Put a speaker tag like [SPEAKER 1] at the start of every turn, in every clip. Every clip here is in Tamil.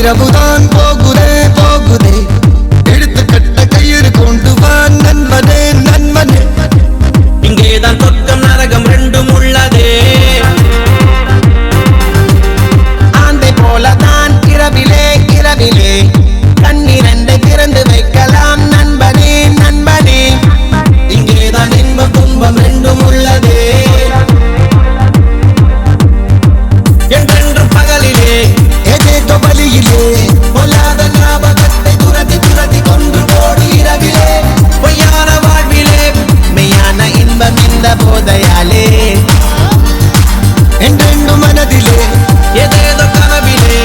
[SPEAKER 1] இரவுதான் போகுதே போகுதே, எடுத்து கட்ட கயிறு கொண்டு வா நண்பனே நண்பனே.
[SPEAKER 2] இங்கேதான் சொர்க்கம் நரகம் ரெண்டும் உள்ளதே.
[SPEAKER 1] ஆந்தை போலதான் இரவிலே இரவிலே கண்ணிரண்டை திறந்து வைக்கலாம் நண்பனே நண்பனே.
[SPEAKER 2] இங்கேதான் இன்பம் துன்பம் ரெண்டும் உள்ளதே. என்றென்றும் பகலிலே
[SPEAKER 1] ஏதேதோ வழியிலே
[SPEAKER 2] பொல்லாத ஞாபகத்தை துரத்தி துரத்தி கொன்று போடு இரவிலே. பொய்யான வாழ்விலே
[SPEAKER 1] மெய்யான இன்பம் இந்த போதையாலே. என்றென்றும் மனதிலே
[SPEAKER 2] ஏதேதோ கனவிலே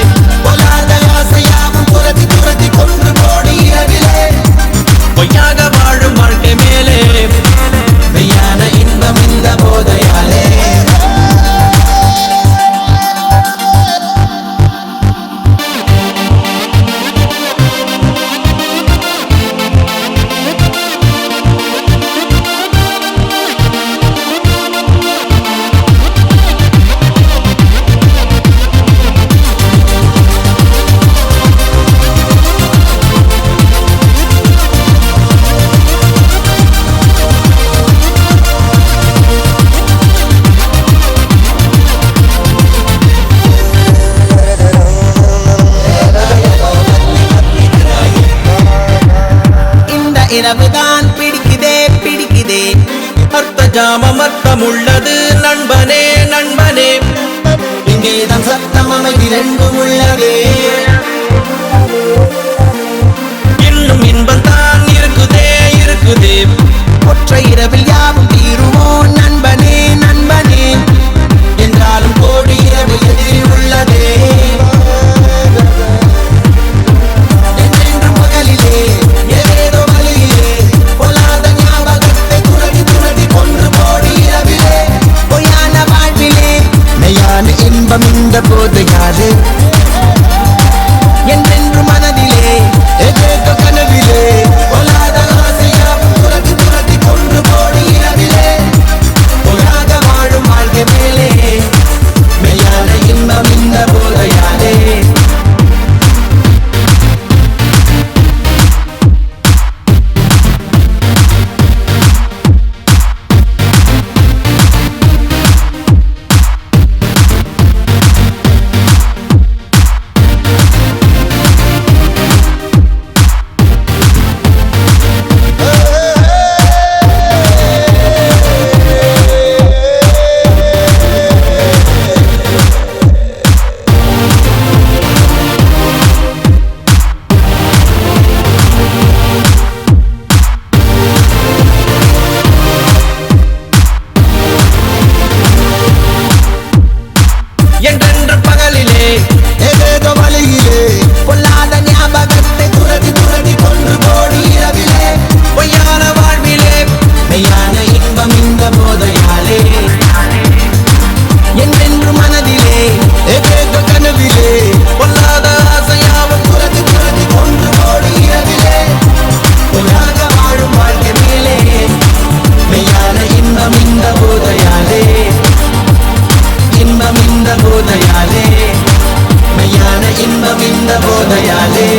[SPEAKER 1] பொல்லாத ஆசையாவும் துரத்தி துரத்தி கொன்று போடு இரவிலே.
[SPEAKER 2] பொய்யாக வாழும் வாழ்க்கை மேலே
[SPEAKER 1] மெய்யான இன்பம் இந்த போதையாலே.
[SPEAKER 2] இரவுதான் பிடிக்குதே பிடிக்குதே. அர்த்த ஜாமம் அர்த்தம் உள்ளது நண்பனே நண்பனே.
[SPEAKER 1] இங்கேதான் சத்தம் அமைதி ரெண்டும் உள்ளதே.
[SPEAKER 2] இன்னும் இன்பம் தான் இருக்குதே இருக்குதே.
[SPEAKER 1] ஒற்றை இரவில் யாவும் தீருமோ நண்பனே நண்பனே. என்றாலும் கோடி இரவு எதிரில் உள்ளதே. என்றென்றும் பகலிலே ஏதேதோ வழியிலே பொல்லாத ஞாபகத்தை துரட்டி துரட்டி கொன்று போடு இரவிலே. பொய்யான வாழ்விலே மெய்யான இன்பம் இந்த போதையாலே. என்றென்றும் மனதிலே ஏதேதோ கனவிலே பொல்லாத ஆசையாவும் துரட்டி துரட்டி கொன்று போடு இரவிலே. பொய்யாக வாழும் வாழ்க்கை மேலே மெய்யான இன்பம் இந்த போதையாலே.
[SPEAKER 2] என்றென்று பகலிலே
[SPEAKER 1] ஏதேதோ வழியிலே பொல்லாத ஞாபகத்தை துரட்டி துரட்டி கொன்று போடு இரவிலே.
[SPEAKER 2] பொய்யான வாழ்விலே
[SPEAKER 1] மெய்யான இன்பம் இந்த போதையாலே. என்றென்றும் மனதிலே ஏதேதோ கனவிலே
[SPEAKER 2] பொல்லாத ஆசையாவும்
[SPEAKER 1] துரட்டி துரட்டி கொன்று போடு இரவிலே. பொய்யாக வாழும் வாழ்க்கை மேலே மெய்யான இன்பம் இந்த போதையாலே. இன்பம் இந்த போதையாலே. மெய்யான இன்பம் இந்த போதையாலே.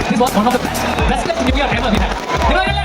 [SPEAKER 3] This was one of the best New Year ever we had.